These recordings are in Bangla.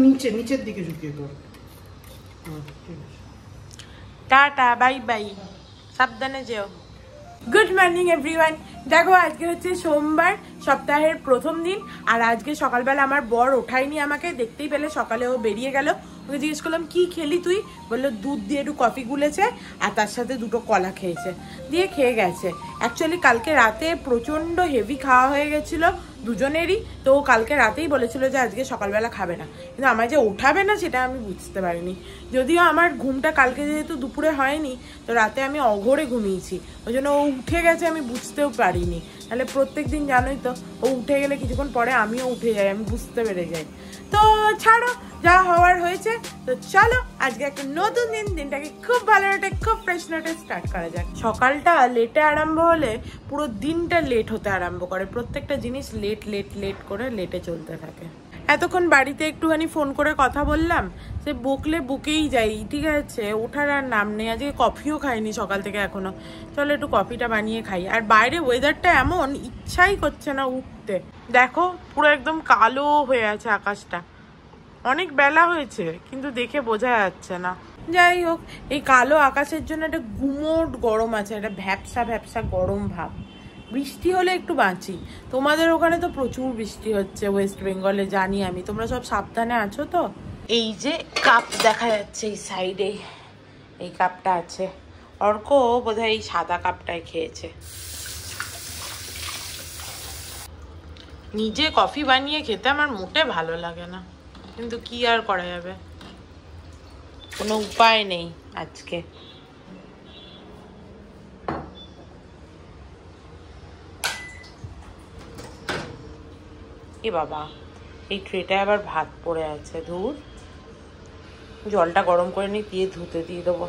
নিচে নিচের দিকে ঝুঁকিয়ে পড়ো। টাটা বাই বাই, সাবধানে যেও। Good morning everyone. দেখো আজকে হচ্ছে সোমবার, সপ্তাহের প্রথম দিন। আর আজকে সকালবেলা আমার বর ওঠায়নি আমাকে, দেখতেই পেলে সকালে ও বেরিয়ে গেল। ওকে জিজ্ঞেস করলাম কি খেলি তুই, বললো দুধ দিয়ে একটু কফি গুলেছে আর তার সাথে দুটো কলা খেয়েছে, দিয়ে খেয়ে গেছে। অ্যাকচুয়ালি কালকে রাতে প্রচণ্ড হেভি খাওয়া হয়ে গেছিলো দুজনেরই, তো ও কালকে রাতেই বলেছিল যে আজকে সকালবেলা খাবে না, কিন্তু আমার যে ওঠাবে না সেটা আমি বুঝতে পারিনি। যদিও আমার ঘুমটা কালকে যেহেতু দুপুরে হয়নি, তো রাতে আমি অঘোরে ঘুমিয়েছি, ওই জন্য ও উঠে গেছে আমি বুঝতেও পারিনি। তাহলে প্রত্যেক দিন জানোই তো, ও উঠে গেলে কিছুক্ষণ পরে আমিও উঠে যাই, আমি বুঝতে পেরে যাই। তো ছাড়ো, যা হওয়ার হয়েছে। তো চলো আজকে একটা নতুন দিন, দিনটাকে খুব ভালো নোটে খুব ফ্রেশ নোটে স্টার্ট করা যাক। সকালটা লেটে আরম্ভ হলে পুরো দিনটা লেট হতে আরম্ভ করে, প্রত্যেকটা জিনিস লেট লেট লেট করে লেটে চলতে থাকে। এতক্ষণ বাড়িতে একটুখানি ফোন করে কথা বললাম, সে বকলে বকেই যাই, ঠিক আছে, ওঠার আর নাম নেই। আজকে কফিও খাইনি সকাল থেকে এখনো, চলো একটু কফিটা বানিয়ে খাই। আর বাইরে ওয়েদারটা এমন, ইচ্ছাই করছে না উঠতে। দেখো পুরো একদম কালো হয়ে আছে আকাশটা, অনেক বেলা হয়েছে কিন্তু দেখে বোঝা যাচ্ছে না। যাই হোক, এই কালো আকাশের জন্য একটা গুমোট গরম আছে, একটা ভ্যাপসা ভ্যাপসা গরম ভাব। বৃষ্টি হলে একটু বাঁচি। তোমাদের ওখানে তো প্রচুর বৃষ্টি হচ্ছে ওয়েস্ট বেঙ্গলে, জানি আমি, তোমরা সব সাবধানে আছো তো। এই যে কাপ দেখা যাচ্ছে এই সাইডে, এই কাপটা আছে, অর্ক বোধহয় এই সাদা কাপটাই খেয়েছে। নিজে কফি বানিয়ে খেতে আমার মোটে ভালো লাগে না, কিন্তু কি আর করা যাবে, কোনো উপায় নেই আজকে। এ বাবা, এই ট্রেটায় আবার ভাত পড়ে আছে, ধুর, জলটা গরম করে নিয়ে দিয়ে ধুতে দিয়ে দেবো।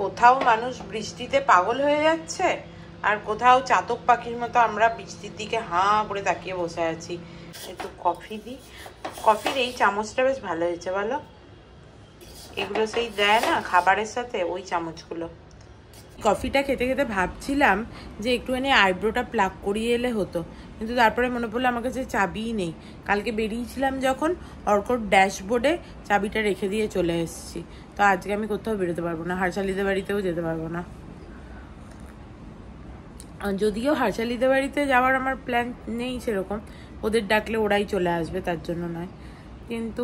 কোথাও মানুষ বৃষ্টিতে পাগল হয়ে যাচ্ছে, আর কোথাও চাতক পাখির মতো আমরা বৃষ্টির দিকে হাঁ করে তাকিয়ে বসে আছি। একটু কফি দিই। কফির এই চামচটা বেশ ভালো হয়েছে বলো, এগুলো সেই দেয় না খাবারের সাথে, ওই চামচগুলো। কফিটা খেতে খেতে ভাবছিলাম যে একটুখানি আইব্রোটা প্লাক করিয়ে এলে হতো, কিন্তু তারপরে মনে পড়লো আমার কাছে চাবিই নেই। কালকে বেরিয়েছিলাম যখন, অর্কর ড্যাশবোর্ডে চাবিটা রেখে দিয়ে চলে এসেছি, তো আজকে আমি কোথাও বেরোতে পারবো না, হারশালিদের বাড়িতেও যেতে পারবো না। যদিও হারশালিদের বাড়িতে যাওয়ার আমার প্ল্যান নেই সেরকম, ওদের ডাকলে ওরাই চলে আসবে, তার জন্য নয়, কিন্তু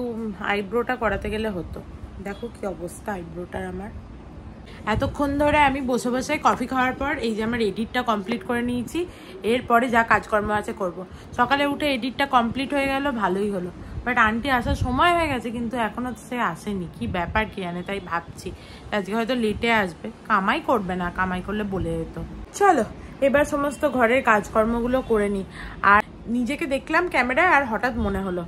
আইব্রোটা করাতে গেলে হতো। দেখো কি অবস্থা আইব্রোটার আমার। এতক্ষণ ধরে আমি বসে বসে কফি খাওয়ার পর এই যে আমার এডিটটা কমপ্লিট করে নিয়েছি, এরপরে যা কাজকর্ম আছে করব। সকালে উঠে এডিটটা কমপ্লিট হয়ে গেল, ভালোই হলো, বাট আন্টি আসার সময় হয়ে গেছে কিন্তু এখনও সে আসেনি, কি ব্যাপার কি জানে, তাই ভাবছি আজকে হয়তো লেটে আসবে। কামাই করবে না, কামাই করলে বলে যেত। চলো এবার সমস্ত ঘরের কাজকর্মগুলো করে নিই। আর নিজেকে দেখলাম ক্যামেরায়, আর হঠাৎ মনে হলো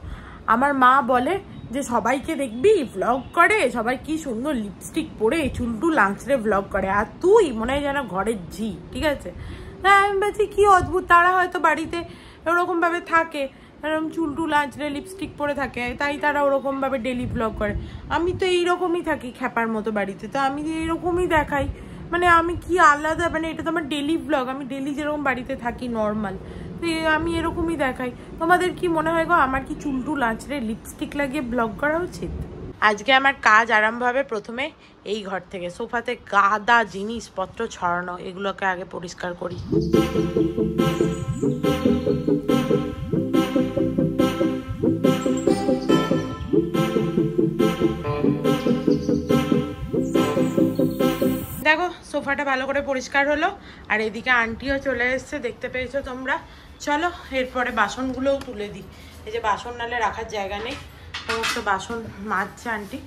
আমার মা বলে যে সবাইকে দেখবি ভ্লগ করে, সবাই কি সুন্দর লিপস্টিক পরে চুলটু লাঞ্চরে ভ্লগ করে, আর তুই মনে হয় যেন ঘরের ঝি, ঠিক আছে। হ্যাঁ আমি বলছি কি অদ্ভুত, তারা হয়তো বাড়িতে ওরকম ভাবে থাকে, এরকম চুলটু লাঞ্চরে লিপস্টিক পরে থাকে, তাই তারা ওরকম ভাবে ডেলি ভ্লগ করে। আমি তো এইরকমই থাকি খ্যাপার মতো বাড়িতে, তো আমি এইরকমই দেখাই, মানে আমি কি আলাদা, মানে এটা তো আমার ডেলি ভ্লগ, আমি ডেলি যেরকম বাড়িতে থাকি নর্মাল, আমি এরকমই দেখাই। তোমাদের কি মনে হয় গো, আমার কি চুলটু লাঞ্চরে লিপস্টিক লাগিয়ে ব্লগ করা উচিত? আজকে আমার কাজ আরম্ভ হবে প্রথমে এই ঘর থেকে, সোফাতে গাদা জিনিসপত্র ছড়ানো, এগুলোকে আগে পরিষ্কার করি। দেখো সোফাটা ভালো করে পরিষ্কার হলো, আর এদিকে আন্টিও চলে এসছে, দেখতে পেয়েছো তোমরা। চলো এরপরে বাসনগুলোও তুলে দিই, এই যে বাসন নালে রাখার জায়গা নেই, সমস্ত বাসন মাজছে আন্টি।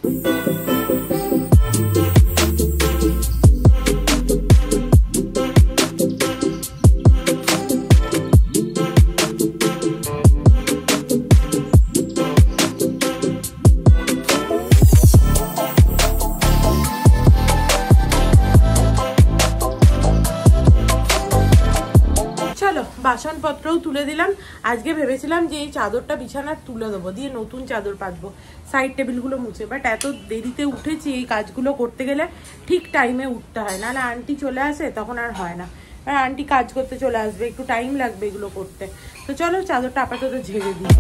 বাসনপত্রও তুলে দিলাম। আজকে ভেবেছিলাম যে এই চাদরটা বিছানার তুলে দেবো, দিয়ে নতুন চাদর পাতবো, সাইড টেবিলগুলো মুছে, বাট এত দেরিতে উঠেছি এই কাজগুলো করতে গেলে ঠিক টাইমে উঠতে হয়, নাহলে আন্টি চলে আসে তখন আর হয় না। আর আন্টি কাজ করতে চলে আসবে, একটু টাইম লাগবে এগুলো করতে। তো চলো চাদরটা আপাতত ঝেড়ে দিই।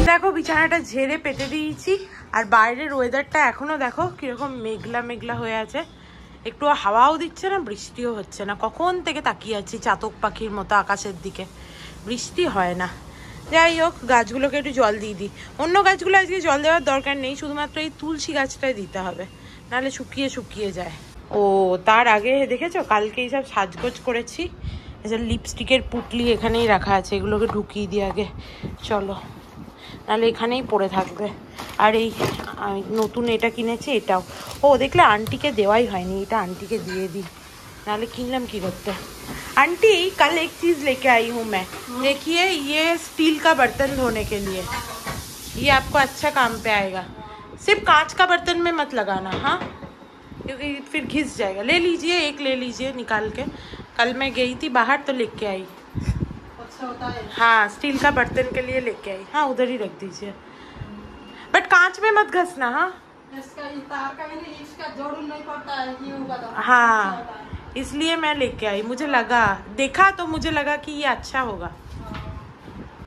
দেখো বিছানাটা ঝেড়ে পেতে দিয়েছি, আর বাইরের ওয়েদারটা এখনো দেখো কিরকম মেঘলা মেঘলা হয়ে আছে, একটু হাওয়াও দিচ্ছে না, বৃষ্টিও হচ্ছে না। কখন থেকে তাকিয়ে আছি চাতক পাখির মতো আকাশের দিকে, বৃষ্টি হয় না। যাই হোক, গাছগুলোকে একটু জল দিয়ে দিই। অন্য গাছগুলো আজকে জল দেওয়ার দরকার নেই, শুধুমাত্র এই তুলসী গাছটাই দিতে হবে, নাহলে শুকিয়ে শুকিয়ে যায়। ও তার আগে দেখেছো কালকে এইসব সাজগোজ করেছি, এসব লিপস্টিকের পুটলি এখানেই রাখা আছে, এগুলোকে ঢুকিয়ে দিই আগে, চলো, নাহলে এখানেই পড়ে থাকবে। আর এই নতুন এটা কিনেছি, এটাও ও দেখলে আন্টিকে দেওয়াই হয়নি, এটা আন্টিকে দিয়ে দিই, नाले किनलम की करते। आंटी कल एक चीज लेके आई हूँ मैं, देखिए ये स्टील का बर्तन धोने के लिए, ये आपको अच्छा काम पे आएगा। सिर्फ कांच का बर्तन में मत लगाना, हाँ, क्योंकि फिर घिस जाएगा। ले लीजिए, एक ले लीजिए निकाल के, कल मैं गई थी बाहर तो लेके आई। अच्छा होता है, हाँ, स्टील का बर्तन के लिए लेके आई। हाँ, उधर ही रख दीजिए, बट कांच में मत घसना। हाँ, इसका तार का इसका जोड़ नहीं पड़ता है, ये होगा तो हाँ, इसलिए मैं लेके आई। मुझे लगा, देखा तो मुझे लगा कि ये अच्छा होगा।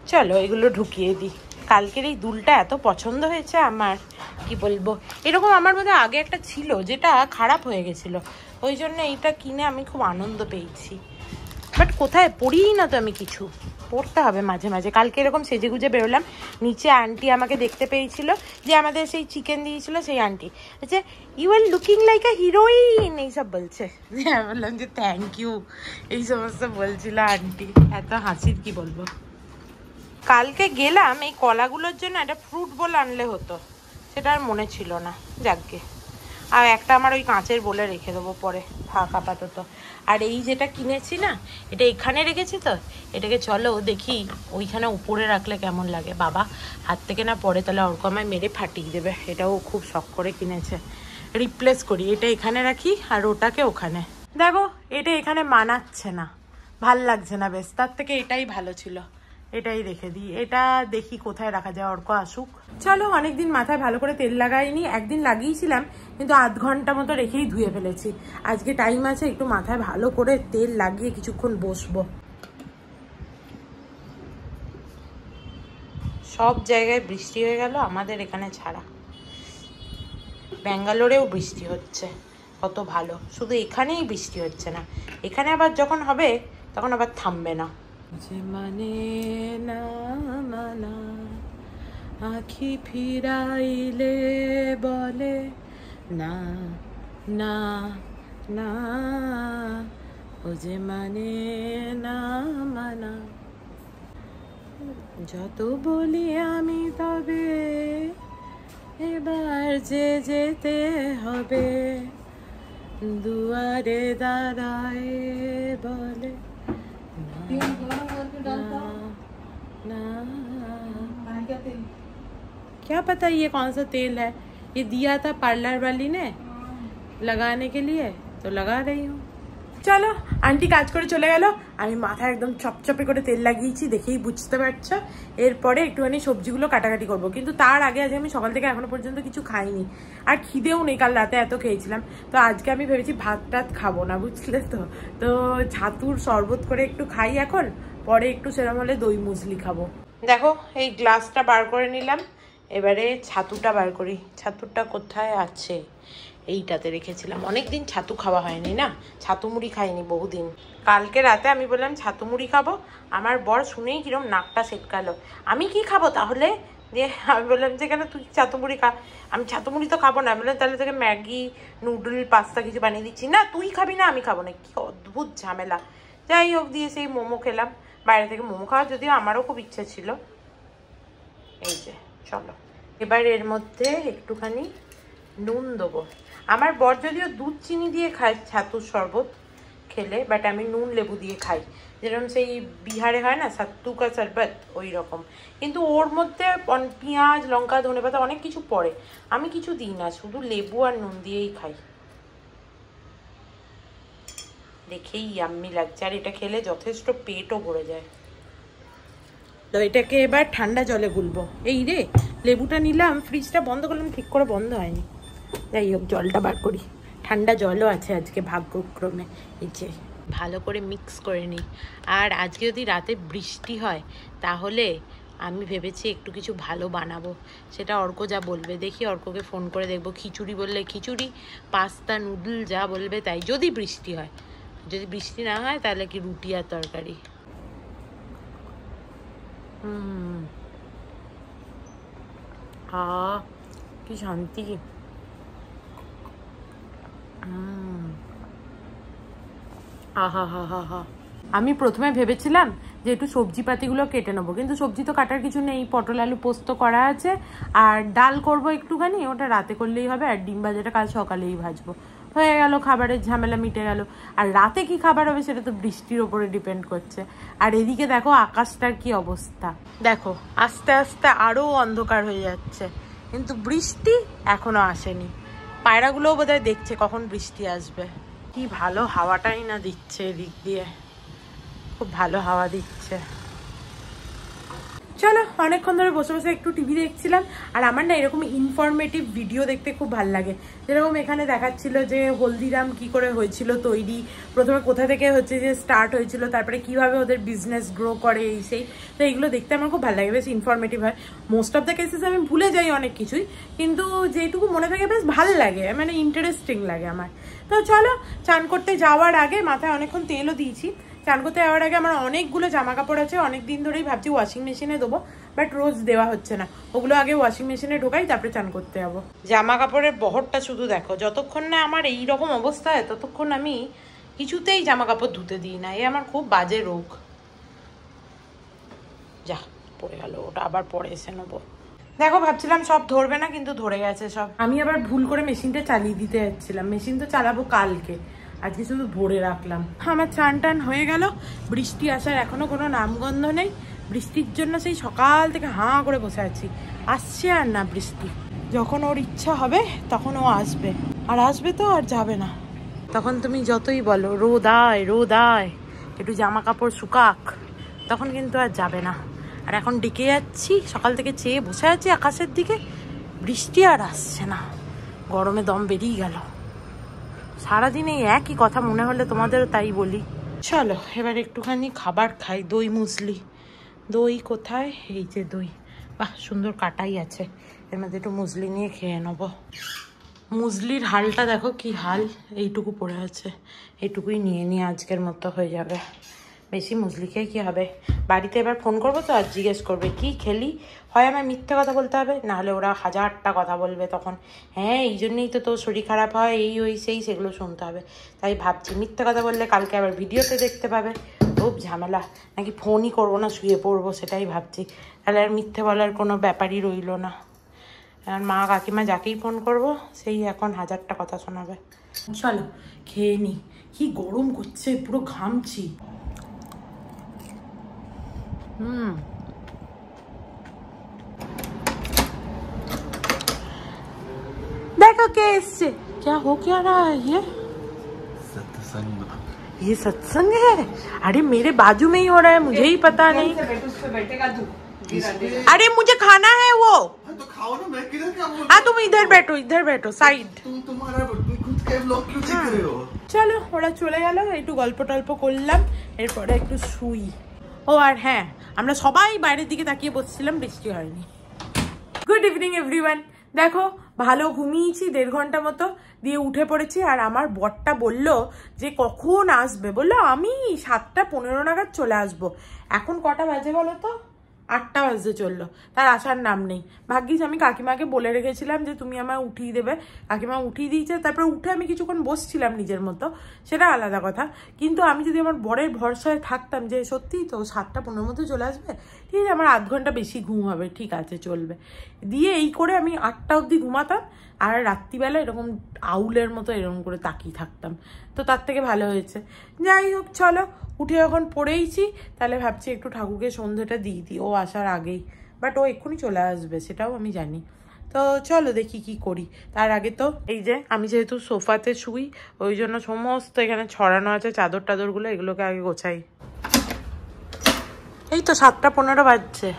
चलो এগুলো ঢুকিয়ে দিই। কালকের এই দুলটা এত পছন্দ হয়েছে আমার, কি বলবো। এরকম আমার মধ্যে আগে একটা ছিল যেটা খারাপ হয়ে গেছিল, ওই জন্য এইটা কিনে আমি খুব আনন্দ পেয়েছি। বাট কোথায় পড়িই না তো আমি কিছু, পড়তে হবে মাঝে মাঝে। কালকে এরকম সেজে গুজে বেরোলাম, নিচে আন্টি আমাকে দেখতে পেয়েছিল, যে আমাদের সেই চিকেন দিয়েছিল সেই আন্টি, আচ্ছা you are looking like a heroine এইসব বলছে। বললাম যে থ্যাংক ইউ, এই সমস্ত বলছিল আন্টি। এত হাসির কি বলবো। কালকে গেলাম এই কলাগুলোর জন্য একটা ফ্রুট বোল আনলে হতো, সেটা আর মনে ছিল না, যাকগে। আর একটা আমার ওই কাঁচের বলে রেখে দেবো পরে, থাক আপাতত। আর এই যেটা কিনেছি না, এটা এখানে রেখেছি তো, এটাকে চলো দেখি ওইখানে উপরে রাখলে কেমন লাগে। বাবা হাত থেকে না পড়ে, তাহলে ওর আমায় মেরে ফাটিয়ে দেবে। এটাও খুব শখ করে কিনেছে। রিপ্লেস করি, এটা এখানে রাখি আর ওটাকে ওখানে। দেখো এটা এখানে মানাচ্ছে না, ভাল লাগছে না বেশ, তার থেকে এটাই ভালো ছিল, এটাই রেখে দিই। এটা দেখি কোথায় রাখা যায়, অর্ক আসুক। চলো, অনেকদিন মাথায় ভালো করে তেল লাগাইনি, একদিন লাগিয়েছিলাম কিন্তু আধ ঘন্টা মতো রেখেই ধুয়ে ফেলেছি। আজকে টাইম আছে, একটু মাথায় ভালো করে তেল লাগিয়ে কিছুক্ষণ বসবো। সব জায়গায় বৃষ্টি হয়ে গেল, আমাদের এখানে ছাড়া। ব্যাঙ্গালোরেও বৃষ্টি হচ্ছে, কত ভালো। শুধু এখানেই বৃষ্টি হচ্ছে না, এখানে আবার যখন হবে তখন আবার থামবে না। যে মানে না মানা আখি ফিরাইলে বলে না না না, ও যে মানে না মানা, যত বলি আমি তবে এবার যে যেতে হবে, দুয়ারে দাঁড়ায় বলে ना। क्या पता ये कौन सा तेल है, ये दिया था पार्लर वाली ने लगाने के लिए, तो लगा रही हूँ। চলো, আন্টি কাজ করে চলে গেল, আমি মাথায় একদম চপচপে করে তেল লাগিয়েছি, দেখেই বুঝতে পারছো। এরপরে একটুখানি সবজিগুলো কাটাকাটি করব, কিন্তু তার আগে আজ আমি সকাল থেকে এখনো পর্যন্ত কিছু খাইনি, আর খিদেও নেই, কাল রাতে এত খেয়েছিলাম। তো আজকে আমি ভেবেছি ভাত টাত খাবো না, বুঝলে তো। তো ছাতুর শরবত করে একটু খাই এখন, পরে একটু সেরকম হলে দই মুসলি খাবো। দেখো এই গ্লাসটা বার করে নিলাম, এবারে ছাতুটা বার করি। ছাতুটা কোথায় আছে, এইটাতে রেখেছিলাম। অনেকদিন ছাতু খাওয়া হয়নি না, ছাতু মুড়ি খাইনি বহুদিন। কালকে রাতে আমি বললাম ছাতু মুড়ি খাবো, আমার বর শুনেই কিরম নাকটা সেটকালো। আমি কি খাবো তাহলে, দিয়ে আমি বললাম যে কেন তুই ছাতু মুড়ি খা। আমি ছাতু মুড়ি তো খাবো না, বললাম তাহলে তোকে ম্যাগি নুডল পাস্তা কিছু বানিয়ে দিচ্ছি। না তুই খাবি না, আমি খাবো না। কি অদ্ভুত ঝামেলা। যাই হোক, দিয়ে সেই মোমো খেলাম, বাইরে থেকে মোমো খাওয়ার যদিও আমারও খুব ইচ্ছে ছিল। এই যে চলো, এবার এর মধ্যে একটুখানি নুন দেবো। আমার বর যদিও দুধ চিনি দিয়ে খায় ছাতুর শরবত খেলে, বাট আমি নুন লেবু দিয়ে খাই, যেরকম সেই বিহারে হয় না সাত্তু কা শরবত, ওই রকম। কিন্তু ওর মধ্যে পেঁয়াজ লঙ্কা ধনেপাতা অনেক কিছু পড়ে, আমি কিছু দিই না, শুধু লেবু আর নুন দিয়েই খাই। দেখেই ইয়াম্মি লাগছে, আর এটা খেলে যথেষ্ট পেটও ভরে যায়। তো এটাকে এবার ঠান্ডা জলে গুলবো। এই রে, লেবুটা নিলাম, ফ্রিজটা বন্ধ করলাম, ঠিক করে বন্ধ হয়নি। যাই হোক, জলটা বার করি। ঠান্ডা জলও আছে আজকে ভাগ্যক্রমে। এই যে ভালো করে মিক্স করে নিই। আর আজকে যদি রাতে বৃষ্টি হয় তাহলে আমি ভেবেছি একটু কিছু ভালো বানাবো, সেটা অর্ক যা বলবে। দেখি অর্ককে ফোন করে দেখবো, খিচুড়ি বললে খিচুড়ি, পাস্তা নুডল যা বলবে তাই, যদি বৃষ্টি হয়। যদি বৃষ্টি না হয় তাহলে কি রুটি আর তরকারি। কি শান্তি। আমি প্রথমে ভেবেছিলাম যে একটু সবজি পাতিগুলো কেটে নেবো, কিন্তু সবজি তো কাটার কিছু নেই। পটল আলু পোস্ত করা আছে, আর ডাল করব একটুখানি, ওটা রাতে করলেই হবে। আর ডিম ভাজাটা কাল সকালেই ভাজবো, হয়ে গেল, খাবারের ঝামেলা মিটে গেল। আর রাতে কি খাবার হবে সেটা তো বৃষ্টির ওপরে ডিপেন্ড করছে। আর এদিকে দেখো আকাশটার কি অবস্থা, দেখো আস্তে আস্তে আরো অন্ধকার হয়ে যাচ্ছে, কিন্তু বৃষ্টি এখনো আসেনি। পায়রাগুলোও বোধহয় দেখছে কখন বৃষ্টি আসবে। কি ভালো হাওয়াটাই না দিচ্ছে এদিক দিয়ে, খুব ভালো হাওয়া দিচ্ছে। চলো, অনেকক্ষণ ধরে বসে বসে একটু টিভি দেখছিলাম। আর আমার না এরকম ইনফরমেটিভ ভিডিও দেখতে খুব ভালো লাগে। যেরকম এখানে দেখাচ্ছিল যে হলদিরাম কি করে হয়েছিল তৈরি, প্রথমে কোথা থেকে হচ্ছে যে স্টার্ট হয়েছিল, তারপরে কিভাবে ওদের বিজনেস গ্রো করে, এই সেই। তো এইগুলো দেখতে আমার খুব ভালো লাগে, বেশ ইনফরমেটিভ হয়। মোস্ট অফ দ্য কেসেস আমি ভুলে যাই অনেক কিছুই, কিন্তু যেটুকু মনে থাকে বেশ ভালো লাগে, মানে ইন্টারেস্টিং লাগে আমার। তো চলো, চান করতে যাওয়ার আগে, মাথায় অনেকক্ষণ তেলও দিয়েছি, চান করতে যাওয়ার আগে আমার অনেকগুলো জামা কাপড় আছে, অনেক দিন ধরেই ভাবছি ওয়াশিং মেশিনে দেবো, বাট রোজ দেওয়া হচ্ছে না। ওগুলো আগে ওয়াশিং মেশিনে ঢোকাই, তারপরে চান করতে যাবো। জামা কাপড়ের বহরটা শুধু দেখো, যতক্ষণ না আমার এইরকম অবস্থা হয় ততক্ষণ আমি কিছুতেই জামা কাপড় ধুতে দিই না। এ আমার খুব বাজে রোগ। যা পড়ে গেল, ওটা আবার পরে এসে নেবো। দেখো ভাবছিলাম সব ধরবে না, কিন্তু ধরে গেছে সব। আমি আবার ভুল করে মেশিনটা চালিয়ে দিতে যাচ্ছিলাম, মেশিন তো চালাবো কালকে, আজকে শুধু ভরে রাখলাম। আমার চান টান হয়ে গেল। বৃষ্টি আসার এখনো কোনো নামগন্ধ নেই। বৃষ্টির জন্য সেই সকাল থেকে হাঁ করে বসে আছি, আসছে আর না বৃষ্টি। যখন ওর ইচ্ছা হবে তখন ও আসবে, আর আসবে তো আর যাবে না। তখন তুমি যতই বলো রোদ আয় রোদ আয়, একটু জামা কাপড় শুকাক, তখন কিন্তু আর যাবে না। আর এখন ডেকে যাচ্ছি, সকাল থেকে চেয়ে বসে আছি আকাশের দিকে, বৃষ্টি আর আসছে না। গরমে দম বেরিয়ে গেল। সারাদিন এই একই কথা, মনে হলে তোমাদেরও তাই বলি। চলো এবার একটুখানি খাবার খাই। দই মুসলি, দই কোথায়, এই যে দই, বাহ সুন্দর কাটাই আছে, এর মধ্যে একটু মুসলি নিয়ে খেয়ে নেবো। মুসলির হালটা দেখো কি হাল, এইটুকু পড়ে আছে, এইটুকুই নিয়ে নিয়ে আজকের মতো হয়ে যাবে। বেশি মুসলি খেয়ে কী হবে, বাড়িতে এবার ফোন করবো তো আর জিজ্ঞেস করবে কি খেলি। হয় আমার মিথ্যে কথা বলতে হবে, নাহলে ওরা হাজারটা কথা বলবে তখন, হ্যাঁ এই জন্যই তো তোর শরীর খারাপ হয়, এই ওই সেই, সেগুলো শুনতে হবে। তাই ভাবছি মিথ্যে কথা বললে কালকে আবার ভিডিওতে দেখতে পাবে, খুব ঝামেলা। নাকি ফোনই করবো না, শুয়ে পড়বো, সেটাই ভাবছি। তাহলে আর মিথ্যে বলার কোনো ব্যাপারই রইল না। আর মা কাকিমা যাকেই ফোন করবো সেই এখন হাজারটা কথা শোনাবে। চলো খেয়ে নি, কি গরম করছে, পুরো ঘামছি। देखो क्या इससे क्या हो क्या रहा है, ये सत्संग है। अरे मेरे बाजू में ही हो रहा है, मुझे ही पता नहीं। अरे मुझे खाना है वो, तो खाओ ना, मैं किधर क्या बोल रहा हूं? हाँ तुम इधर बैठो साइड। तुम्हारा खुद के ब्लॉग क्यों चेक कर रहे हो? चलो ওরা চলে গেল, একটু গল্প টল্প করলাম, এরপরে একটু শুই। ও আর হ্যাঁ, আমরা সবাই বাইরের দিকে তাকিয়ে বসছিলাম, বৃষ্টি হয়নি। Good evening everyone. দেখো ভালো ঘুমিয়েছি 1.5 ঘন্টা মতো, দিয়ে উঠে পড়েছি। আর আমার বরটা বলল যে কখন আসবে, বললো আমি 7:15 নাগাদ চলে আসবো। এখন কটা বাজে বলো তো, 8টা বাজতে চললো, তার আসার নাম নেই। ভাগ্যিস আমি কাকিমাকে বলে রেখেছিলাম যে তুমি আমায় উঠিয়ে দেবে, কাকিমা উঠিয়ে দিয়েছে। তারপরে উঠে আমি কিছুক্ষণ বসছিলাম নিজের মতো, সেটা আলাদা কথা। কিন্তু আমি যদি আমার বরের ভরসায় থাকতাম যে সত্যিই তো 7:15 মধ্যে চলে আসবে, ঠিক আছে আমার 8 ঘন্টা বেশি ঘুম হবে, ঠিক আছে চলবে, দিয়ে এই করে আমি 8টা অবধি ঘুমাতাম। আর রাত্রিবেলা এরকম আউলের মতো এরকম করে তাকিয়ে থাকতাম, তো তার থেকে ভালো হয়েছে। যাই হোক চলো, উঠে যখন পড়েইছি তাহলে ভাবছি একটু ঠাকুরকে সন্ধ্যেটা দিয়ে দিই ও আসার আগেই, বাট ও এক্ষুনি চলে আসবে সেটাও আমি জানি। তো চলো দেখি কি করি। তার আগে তো এই যে আমি যেহেতু সোফাতে শুই, ওই জন্য সমস্ত এখানে ছড়ানো আছে চাদর টাদরগুলো, এগুলোকে আগে গোছাই। এই তো 7:15 বাজছে।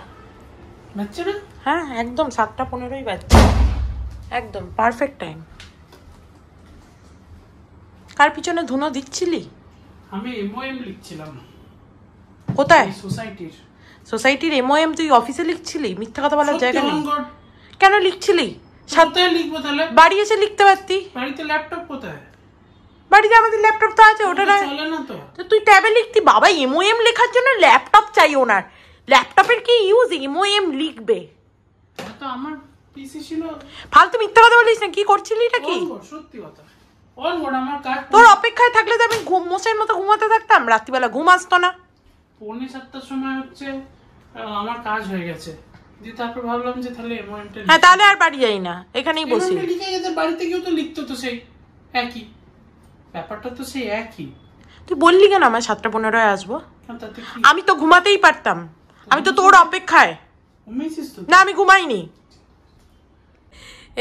বাজছে না? হ্যাঁ একদম 7:15 বাজছে, একদম পারফেক্ট টাইম। কার পিছনে ধুনো দিচ্ছিলি? আমি এমওএম লিখছিলাম। কোথায়? সোসাইটির। সোসাইটির এমওএম তুই অফিসে লিখছিলি? মিথ্যা কথা বলার জায়গা নেই। সত্যি কেন লিখছিলি? কোথায় লিখবো তাহলে? বাড়ি এসে লিখতে পারতি। বাড়িতে ল্যাপটপ কোথায়? বাড়িতে আমাদের ল্যাপটপ তো আছে, ওটা না চলে না তো। তো তুই ট্যাবে লিখতি। বাবা এমওএম লেখার জন্য ল্যাপটপ চাই ওনার। ল্যাপটপের কি ইউজ এমওএম লিখবে? তো আমার পিসি ছিল। ফালতু মিথ্যা কথা বলিস না। কি করছিলি এটা কি? সত্যি কথা। আমার কাজ তোর অপেক্ষায় থাকলে তো আমি মশাইয়ের মতো ঘুমাতে থাকতাম, রাত্রিবেলা ঘুম আসতো না। 6:45 সময় হচ্ছে আমার কাজ হয়ে গেছে। দিয়ে তারপর ভাবলাম যে তাহলে এমওএমটা। হ্যাঁ তাহলে আর বাড়ি যাই না, এখানেই বসি। লিখে যেতে বাড়িতে গিয়েও তো লিখতো তো সেই একই ব্যাপারটা, তো সেই একই। তুই বললি কেন আমার 7:15 আসবো? তাতে কি? আমি তো ঘুমাতেই পারতাম, আমি তো তোর অপেক্ষায়। ঘুমিয়েছিস তো? না আমি ঘুমাইনি।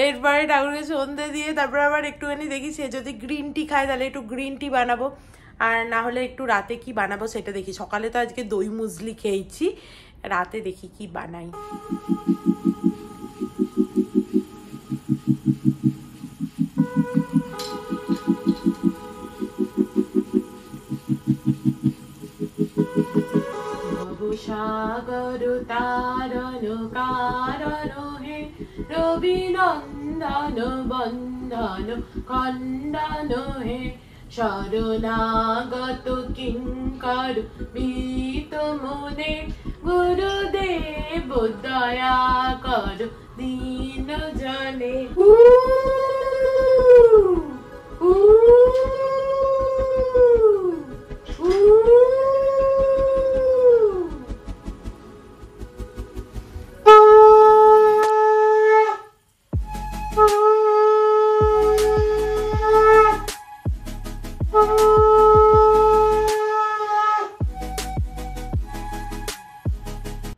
এরপরে ঠাকুরকে সন্ধে দিয়ে তারপরে আবার একটুখানি দেখি সে যদি গ্রিন টি খায় তাহলে একটু গ্রিন টি বানাবো, আর না হলে একটু রাতে কি বানাবো সেটা দেখি। সকালে তো আজকে দই মুসলি খেয়েছি, রাতে দেখি কি বানাই। সাগর তারণ কারণ হে রবি নন্দন বন্ধন খণ্ডন হে শরণাগত কিঙ্কর ভীত মনে গুরুদেব দয়া কর দীন জনে।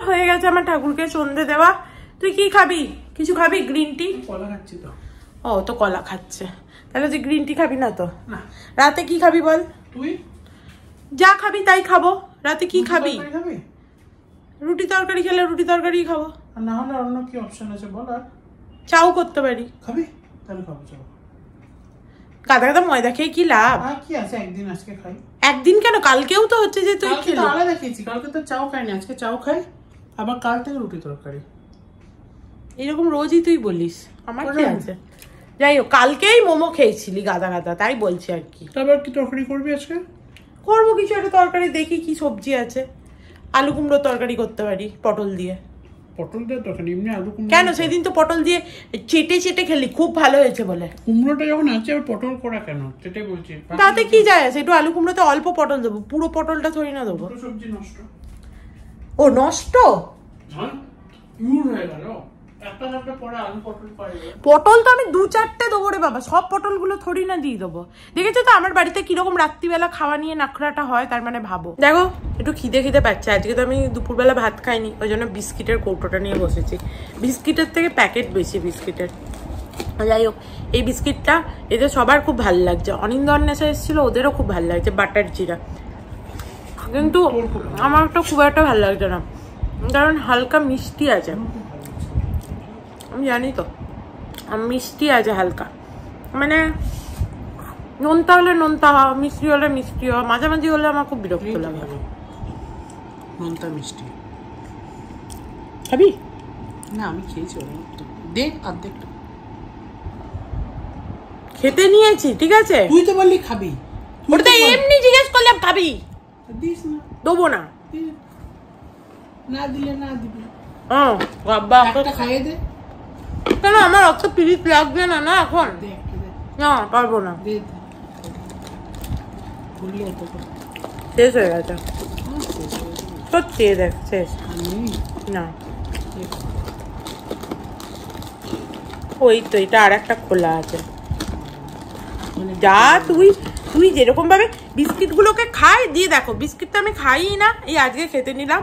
হয়ে গেছে আমার ঠাকুরকে সন্ধে দেওয়া। তুই কি খাবি? কিছু খাবি? Green tea? কলা খাচ্ছি তো। ও তো কলা খাচ্ছে, তাহলে তুই গ্রিন টি খাবি না তো? না। রাতে কি খাবি বল? তুই যা খাবি তাই খাবো। রাতে কি খাবি? খাবি? রুটি তরকারি খেলে রুটি তরকারি খাবো, আর না হলে অন্য কি অপশন আছে বল? আর চাও করতে পারি। খাবি? তাহলে খাবো চলো। কাদা কাদা ময়দা খেয়ে কি লাভ? আর কি আছে, একদিন আজকে খাই। একদিন কেন? কালকেও তো হচ্ছে যে তুই খেলি। আলাদা খেয়েছি, কালকে তো চাও খাইনি, আজকে চাও খাই, আবার কাল থেকে রুটি তরকারি। এরকম রোজই তুই বলিস, আমার কি আছে? যাই হোক, কালকেই মোমো খেয়েছিলি গাদা গাদা, তাই বলছি আর কি। আবার কি তরকারি করবি আজকে? করবো কিছু একটা তরকারি, দেখি কি সবজি আছে। আলু কুমড়ো তরকারি করতে পারি পটল দিয়ে। পটল দিয়ে তরকারি? এমনি আলু কুমড়ো? কেন, সেদিন তো পটল দিয়ে চেটে চেটে খেলি, খুব ভালো হয়েছে বলে। কুমড়োটা যখন আছে আর পটল করা কেন, সেটাই বলছি। তাতে কি যায় আছে? একটু আলু কুমড়োতে অল্প পটল দেবো, পুরো পটলটা থরি না দেবো। সবজি নষ্ট। ও নষ্ট? ইউজ হয়ে গেল। একটা একটা পরে আলু পটল পাই। পটল তো আমি 2-4টে দেবো রে বাবা, সব পটলগুলো থরি না দিয়ে দেবো। দেখেছো তো আমার বাড়িতে কিরকম রাত্রিবেলা খাওয়া নিয়ে নাখড়াটা হয়, তার মানে ভাবো। দেখো একটু খিদে খিদে পাচ্ছে। আজকে তো আমি দুপুরবেলা ভাত খাইনি, ওই জন্য বিস্কিটের কৌটোটা নিয়ে বসেছি। বিস্কিটের থেকে প্যাকেট বেশি বিস্কিটের। যাই হোক, এই বিস্কিটটা এদের সবার খুব ভালো লাগছে। অনিন্দ অন্বেষা এসেছিলো, ওদেরও খুব ভালো লাগছে, বাটার জিরা। কিন্তু আমার তো খুব একটা ভালো লাগছে না, কারণ হালকা মিষ্টি আছে। আমি জানি তো মিষ্টি আছে হালকা, মানে নোনতা হলে নোনতা হওয়া, মিষ্টি হলে মিষ্টি হওয়া, মাঝামাঝি হলে আমার খুব বিরক্ত লাগে। নোনতা মিষ্টি খাবি? না আমি খেয়েছি, দেখ অর্ধেক খেতে নিয়েছি, ঠিক আছে। তুই তো বললি খাবি, ওটা তো এমনি জিজ্ঞেস করলাম খাবি। দিস না। দেবো না। না দিলে না দিবি। বাবা একটা খাইয়ে দে। কেন, আমার অত পিরিত লাগবে না না এখন। না পারবো না, শেষ হয়ে গেছে সত্যি। দেখ শেষ না, ওই তো এটা আর একটা খোলা আছে। যা তুই তুই যেরকম ভাবে বিস্কিট গুলোকে খাই দিয়ে, দেখো বিস্কিটটা আমি খাই না, এই আজকে খেতে নিলাম।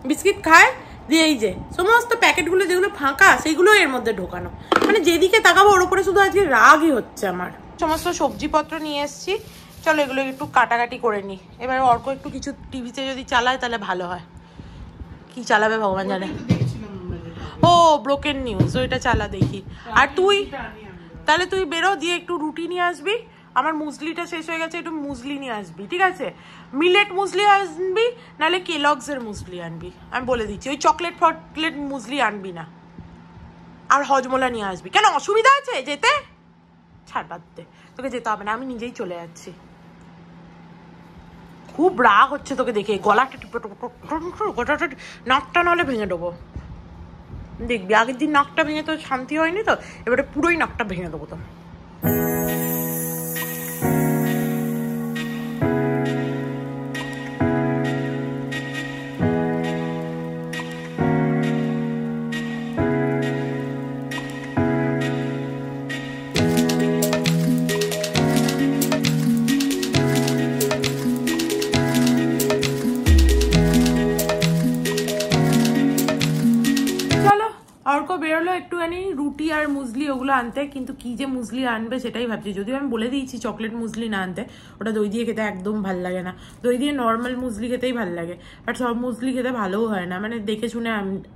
বিস্কিট খায় দিয়ে এই যে সমস্ত প্যাকেটগুলো যেগুলো ফাঁকা সেইগুলো এর মধ্যে ঢোকানো, মানে যেদিকে তাকাবো ওর উপরে শুধু আজকে রাগই হচ্ছে আমার। সমস্ত সবজিপত্র নিয়ে এসেছি, চলো এগুলো একটু কাটাকাটি করে নিই। এবার অর্ক একটু কিছু টিভিতে যদি চালায় তাহলে ভালো হয়। কি চালাবে ভগবান জানে। ও ব্রোকেন নিউজ, ওইটা চালা দেখি। আর তুই তাহলে তুই বেরো, দিয়ে একটু রুটি নিয়ে আসবি। আমার মুসলিটা শেষ হয়ে গেছে, একটু মুসলি নিয়ে আসবি, ঠিক আছে? মিলেট মুসলি আনবি, নাহলে কেলগসের মুসলি আনবি, আমি বলে দিচ্ছি। ওই চকলেট ফকলেট মুসলি আনবি না। আর হজমোলা নিয়ে আসবি। কেন, অসুবিধা আছে যেতে? ছাড়, বাদ দে, তোকে যেতে হবে না, আমি নিজেই চলে যাচ্ছি। খুব রাগ হচ্ছে তোকে দেখে, গলাটা নাকটা নাহলে ভেঙে দেবো। দেখবি আগের দিন নাকটা ভেঙে তো শান্তি হয়নি, তো এবারে পুরোই নাকটা ভেঙে দেবো তো। অর্ক বেরোলো একটুখানি রুটি আর মুসলি ওগুলো আনতে, কিন্তু কি যে মুসলি আনবে সেটাই ভাবছি। যদিও আমি বলে দিয়েছি চকলেট মুসলি না আনতে, ওটা দই দিয়ে খেতে একদম ভাল লাগে না। দই দিয়ে নর্মাল মুসলি খেতেই ভাল লাগে, বাট সব মুসলি খেতে ভালোও হয় না। মানে দেখে শুনে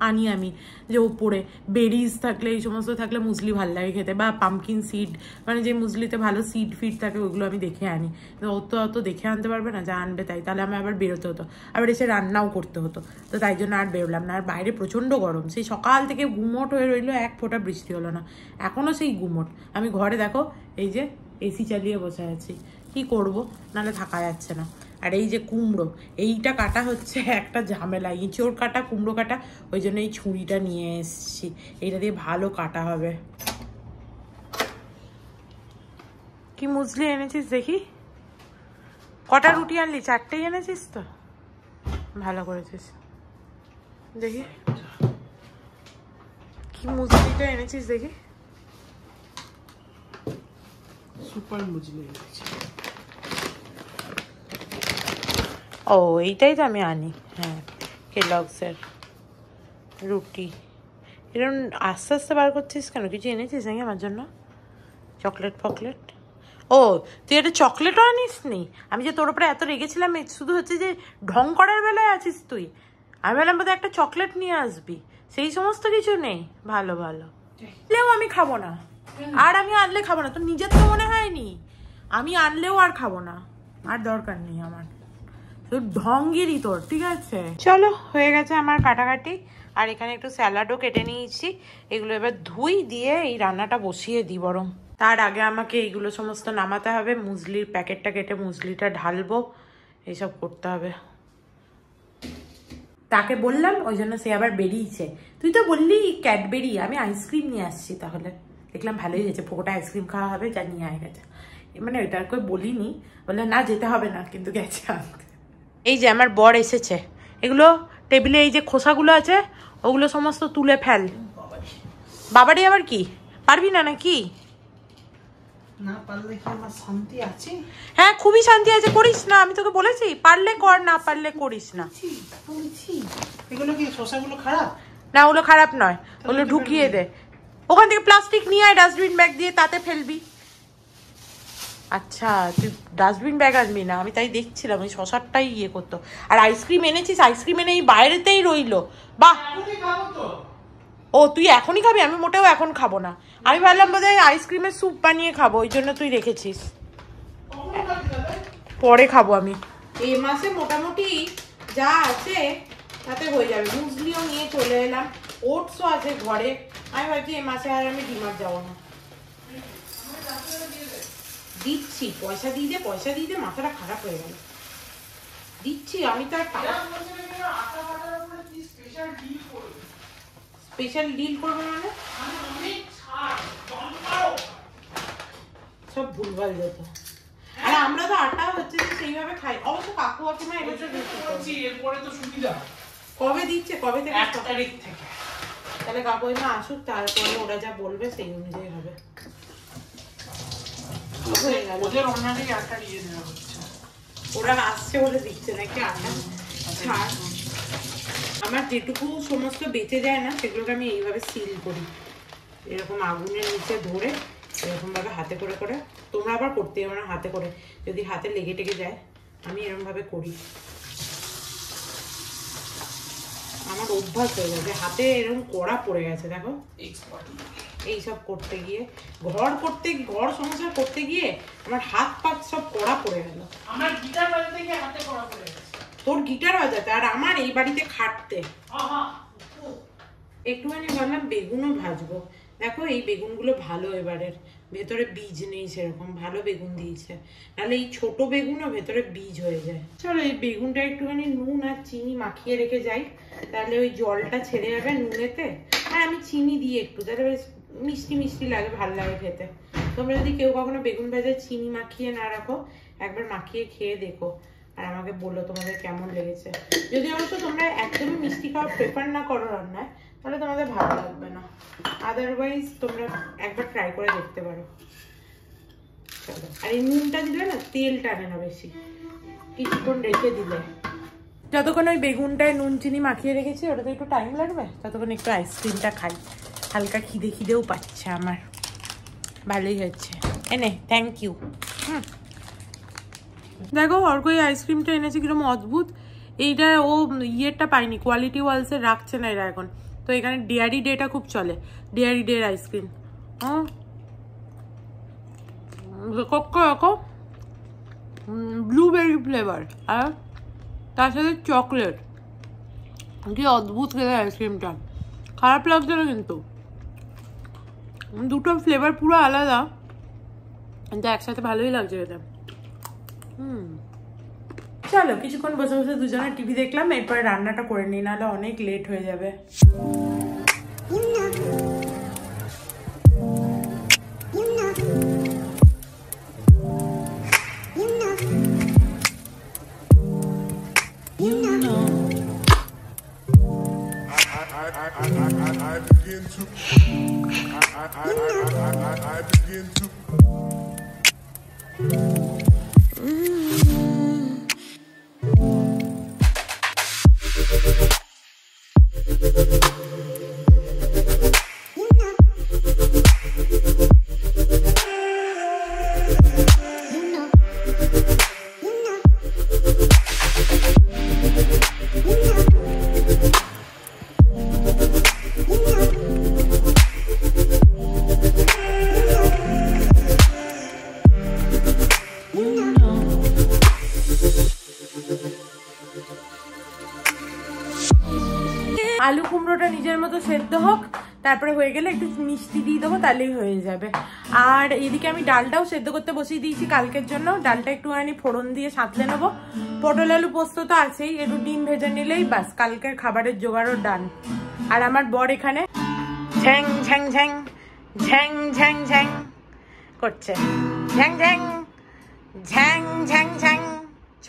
আনি আমি, যে ওপরে বেরিজ থাকলে এই সমস্ত থাকলে মুসলি ভাল লাগে খেতে, বা পামকিন সিড, মানে যে মুসলিতে ভালো সিড ফিড থাকে ওগুলো আমি দেখে আনি। ও তো অত দেখে আনতে পারবে না, যা আনবে তাই, তাহলে আমি আবার বেরোতে হতো, আবার এসে রান্নাও করতে হতো। তো তাই জন্য আর বেরোলাম না। আর বাইরে প্রচণ্ড গরম, সেই সকাল থেকে গুমোট হয়ে রইলো, এক ফোঁটা বৃষ্টি হলো না, এখনো সেই গুমোট। আমি ঘরে দেখো এই যে এসি চালিয়ে বসে আছি, কি করব, নাহলে থাকা যাচ্ছে না। আর এই যে কুমড়ো, এইটা কাটা হচ্ছে একটা ঝামেলা, ইঁচড় কাটা, কুমড়ো কাটা, ওই জন্য এই ছুরিটা নিয়ে এসছি, এইটা দিয়ে ভালো কাটা হবে। কি মুসলি এনেছিস দেখি? কটা রুটি আনলি? 4টেই এনেছিস তো, ভালো করেছিস। দেখি কি মুসলিটা এনেছিস দেখি। সুপার মুসলি এনেছি। ও এইটাই তো আমি আনি, হ্যাঁ, কেলগসের রুটি। এরকম আস্তে আস্তে বার করছিস কেন? কিছু এনেছিস নাকি আমার জন্য? চকলেট ফকলেট? ও তুই একটা চকলেটও আনিস নি? আমি যে তোর উপরে এত রেগেছিলাম, শুধু হচ্ছে যে ঢং করার বেলায় আছিস তুই। আমি বললাম বোধহয় একটা চকলেট নিয়ে আসবি, সেই সমস্ত কিছু নেই। ভালো ভালো আনলেও আমি খাবো না, আর আমি আনলে খাবো না। তোর নিজের তো মনে হয়নি? আমি আনলেও আর খাবো না, আর দরকার নেই আমার তোর ঢঙ্গেরই তোর, ঠিক আছে? চলো, হয়ে গেছে আমার কাটাকাটি। আর এখানে একটু স্যালাডও কেটে নিয়েছি, এগুলো এবার ধুই, দিয়ে এই রান্নাটা বসিয়ে দিই। বরং তার আগে আমাকে এইগুলো সমস্ত নামাতে হবে, মুসলির প্যাকেটটা কেটে মুসলিটা ঢালবো, এইসব করতে হবে। তাকে বললাম, ওই জন্য সে আবার বেরিয়েছে। তুই তো বললি ক্যাডবেরি, আমি আইসক্রিম নিয়ে আসছি। তাহলে দেখলাম ভালোই হয়েছে, পোকোটা আইসক্রিম খাওয়া হবে, যা নিয়ে আয় গেছে। মানে ওইটা আর কেউ বলিনি, বললে না যেতে হবে না, কিন্তু গেছে আনতে। এই যে আমার বর এসেছে, এগুলো টেবিলে এই যে খোসাগুলো আছে ওগুলো সমস্ত তুলে ফেল। বাবারই আবার কি? পারবি না নাকি? না পারলে কি আমার শান্তি আছে? হ্যাঁ, খুবই শান্তি আছে, করিস না। আমি তোকে বলেছি পারলে কর, না পারলে করিস না। এগুলো কি শসাগুলো খারাপ? না, ওগুলো খারাপ নয়, ওগুলো ঢুকিয়ে দে। ওখান থেকে প্লাস্টিক নিয়ে আয়, ডাস্টবিন ব্যাগ দিয়ে, তাতে ফেলবি। আচ্ছা, তুই ডাস্টবিন ব্যাগ আনবি না? আমি তাই দেখছিলাম ওই শসারটাই ইয়ে করতো। আর আইসক্রিম এনেছিস? আইসক্রিম এনে এই বাইরেতেই রইলো। বাহ, ও তুই এখনই খাবি? আমি মোটেও এখন খাবো না। আমি ভাবলাম বোধহয় আইসক্রিমের স্যুপ বানিয়ে খাবো, ওই জন্য তুই রেখেছিস। পরে খাবো আমি। এই মাসে মোটামুটি যা আছে তাতে হয়ে যাবে। মুসলিও নিয়ে চলে এলাম, ওটসও আছে ঘরে। আমি ভাবছি এই মাসে আর আমি ডিমার্ট যাবো না। দিচ্ছি, পয়সা দিয়ে দে, পয়সা দিয়ে দে, মাথাটা খারাপ হয়ে গেল। দিচ্ছি আমি, তো আর স্পেশাল ডিল করবো মানে সব ভুলভাল যেত। আর আমরা তো আটা হচ্ছে যে সেইভাবে খাই। অবশ্য কাকু কাকিমা এবছর এরপরে তো সুবিধা। কবে দিচ্ছে? কবে থেকে? 1 তারিখ থেকে। তাহলে কাকু কাকিমা আসুক, তারপরে ওরা যা বলবে সেই অনুযায়ী হবে। ওদের অন্যদিকে আটা দিয়ে দেওয়া হচ্ছে, ওরা আসছে বলে দিচ্ছে নাকি আটা। ছাড়, আমার যেটুকু সমস্ত বেঁচে যায় না সেগুলোকে আমি এইভাবে সিল করি, এরকম আগুনের নিচে ধরে এরকম ভাবে হাতে করে করে। তোমরা আবার করতে হবে না হাতে করে, যদি হাতে লেগে টেগে যায়। আমি এরকম ভাবে করি। আমার অভ্যাস হয়ে গেছে, হাতে এরকম কড়া পড়ে গেছে দেখো এইসব করতে গিয়ে, ঘর সংসার করতে গিয়ে আমার হাত পা সব কড়া পড়ে গেল। আমার গিটার বাজাতে গিয়ে হাতে কড়া পড়ে গেছে। তোর গিটার বাজাতে আর আমার এই বাড়িতে খাটতে। একটুখানি ভাবলাম বেগুনও ভাজবো। দেখো এই বেগুনগুলো ভালো, এবারের ভেতরে বীজ নেই সেরকম, ভালো বেগুন দিয়েছে, নাহলে এই ছোট বেগুনও ভেতরে বীজ হয়ে যায়। চলো এই বেগুনটা একটুখানি নুন আর চিনি মাখিয়ে রেখে যাই, তাহলে ওই জলটা ছেড়ে যাবে নুনেতে। আর আমি চিনি দিই একটু, তাহলে বেশ মিষ্টি মিষ্টি লাগে, ভালো লাগে খেতে। তোমরা যদি কেউ কখনো বেগুন ভাজায় চিনি মাখিয়ে না রাখো, একবার মাখিয়ে খেয়ে দেখো আর আমাকে বলো তোমাদের কেমন লেগেছে। যদি অবশ্য তোমরা একদমই মিষ্টি খাওয়া প্রেফার না করো রান্নায়, তাহলে তোমাদের ভালো লাগবে না, আদারওয়াইজ তোমরা একবার ট্রাই করে দেখতে পারো। আর এই নুনটা দিলে না তেল টানে না বেশি, কিছুক্ষণ রেখে দিলে। যতক্ষণ ওই বেগুনটায় নুন চিনি মাখিয়ে রেখেছি ওটাতে একটু টাইম লাগবে, ততক্ষণ একটু আইসক্রিমটা খাই। হালকা খিদেও পাচ্ছে আমার, ভালোই হচ্ছে। এনে থ্যাংক ইউ। দেখো অর্ক এই আইসক্রিমটা এনেছে কিরকম অদ্ভুত। এইটা ও ইয়েরটা পাইনি, কোয়ালিটি ওয়ালসের রাখছে না এরা এখন, তো এখানে ডেয়ারি ডেটা খুব চলে, ডেয়ারি ডের আইসক্রিম। ব্লুবেরি ফ্লেভার আর তার সাথে চকলেট, কি অদ্ভুত খেতে আইসক্রিমটা, খারাপ লাগছে না কিন্তু। দুটো ফ্লেভার পুরো আলাদা, কিন্তু একসাথে ভালোই লাগছে খেতে। চলো কিছুক্ষণ বসে বসে দুজনে টিভি দেখলাম, এরপরে রান্নাটা করে নিই, নাহলে অনেক লেট হয়ে যাবে। আলু কুমড়োটা নিজের মতো সেদ্ধ হোক, তারপরে হয়ে গেলে একটু মিষ্টি দিয়ে দেবো, তাহলেই হয়ে যাবে। আর এদিকে আমি ডালটাও সেদ্ধ করতে বসিয়ে দিয়েছি কালকের জন্য, ডালটা একটুখানি ফোড়ন দিয়ে সাঁতলে নেবো। পটল আলু পোস্ত তো আছেই, একটু ডিম ভেজে নিলেই বাস, কালকের খাবারের জোগাড়ও ডান। আর আমার বর এখানে ঝ্যাং ঝ্যাং ঝ্যাং ঝ্যাং ঝ্যাং ঝ্যাং করছে, ঝ্যাং ঝ্যাং ঝ্যাং ঝ্যাং ঝ্যাং। চ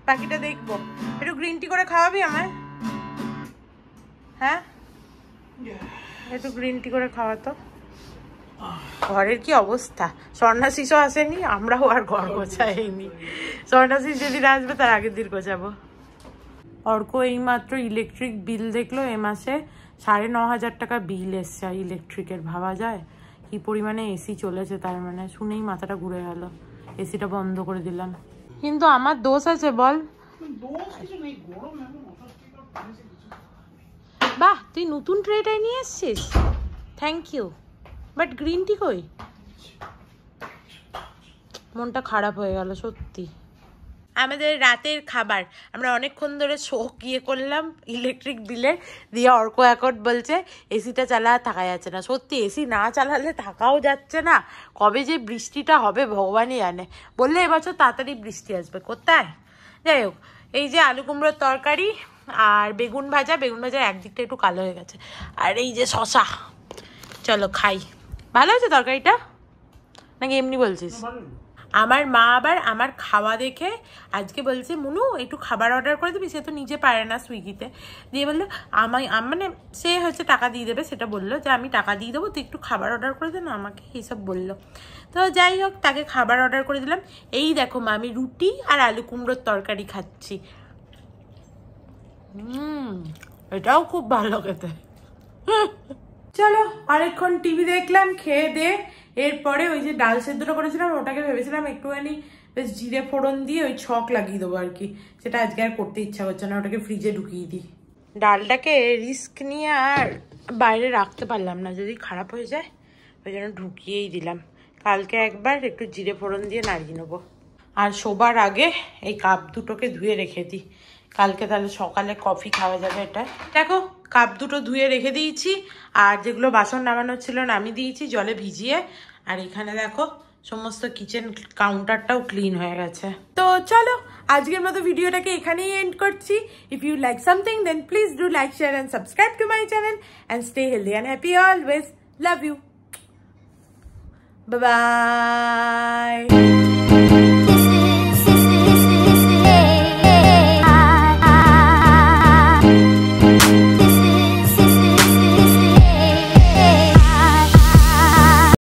বাকিটা দেখবো। একটু গ্রিন টি করে খাওয়াবি আমায়? হ্যাঁ একটু গ্রিন টি করে খাওয়াতো। ঘরের কি অবস্থা, স্বর্ণাশিসও আসেনি, আমরাও আর ঘর গোছাইনি। স্বর্ণাশিস যেদিন আসবে তার আগের দিন গোছাবো। অর্ক এইমাত্র ইলেকট্রিক বিল দেখলো, এ মাসে 9,500 টাকা বিল এসছে ইলেকট্রিকের। ভাবা যায় কি পরিমাণে এসি চলেছে, তার মানে শুনেই মাথাটা ঘুরে গেল। এসিটা বন্ধ করে দিলাম। কিন্তু আমার দোষ আছে বল? বাহ, তুই নতুন ট্রেটাই নিয়ে এসছিস, thank you. But green tea কই? মনটা খারাপ হয়ে গেল সত্যি। আমাদের রাতের খাবার আমরা অনেকক্ষণ ধরে শোক ইয়ে করলাম ইলেকট্রিক বিলের, দিয়ে অর্ক এখন বলছে এসিটা চালা থাকা যাচ্ছে না। সত্যি এসি না চালালে থাকাও যাচ্ছে না। কবে যে বৃষ্টিটা হবে ভগবানই জানে। বললে এবছর তাড়াতাড়ি বৃষ্টি আসবে কোথায়। যাই হোক, এই যে আলু কুমড়োর তরকারি আর বেগুন ভাজার একদিকটা একটু কালো হয়ে গেছে, আর এই যে শশা। চলো খাই। ভালো আছে তরকারিটা নাকি এমনি বলছিস? আমার মা আবার আমার খাওয়া দেখে আজকে বলছে মুনু একটু খাবার অর্ডার করে দিবি। সে তো নিজে পারে না সুইগিতে, দিয়ে বললো মানে সে হচ্ছে টাকা দিয়ে দেবে, সেটা বললো যে আমি টাকা দিয়ে দেবো, তুই একটু খাবার অর্ডার করে দে না আমাকে, এইসব বললো। তো যাই হোক, তাকে খাবার অর্ডার করে দিলাম। এই দেখো মা, আমি রুটি আর আলু কুমড়োর তরকারি খাচ্ছি। এটাও খুব ভালো খেতে। চলো আরেকক্ষণ টিভি দেখলাম, খেয়ে দে। এরপরে ওই যে ডাল সেদ্ধটা করেছিলাম, ওটাকে ভেবেছিলাম একটুখানি বেশ জিরে ফোড়ন দিয়ে ওই ছক লাগিয়ে দেবো আর কি। সেটা আজকে আর করতে ইচ্ছা করছে না, ওটাকে ফ্রিজে ঢুকিয়ে দিই। ডালটাকে রিস্ক নিয়ে আর বাইরে রাখতে পারলাম না, যদি খারাপ হয়ে যায় ওই জন্য ঢুকিয়েই দিলাম। কালকে একবার একটু জিরে ফোড়ন দিয়ে নাড়িয়ে নেবো। আর শোবার আগে এই কাপ দুটোকে ধুয়ে রেখে দিই, কালকে তাহলে সকালে কফি খাওয়া যাবে। এটা দেখো কাপ দুটো ধুয়ে রেখে দিয়েছি, আর যেগুলো বাসন নামানোর ছিল নামিয়ে দিয়েছি জলে ভিজিয়ে। আর এখানে দেখো সমস্ত কিচেন কাউন্টারটাও ক্লিন হয়ে গেছে। তো চলো আজকের মতো ভিডিওটাকে এখানেই এন্ড করছি। If you like something then please do like, share and subscribe to my channel and stay healthy and happy always. Love you, bye by.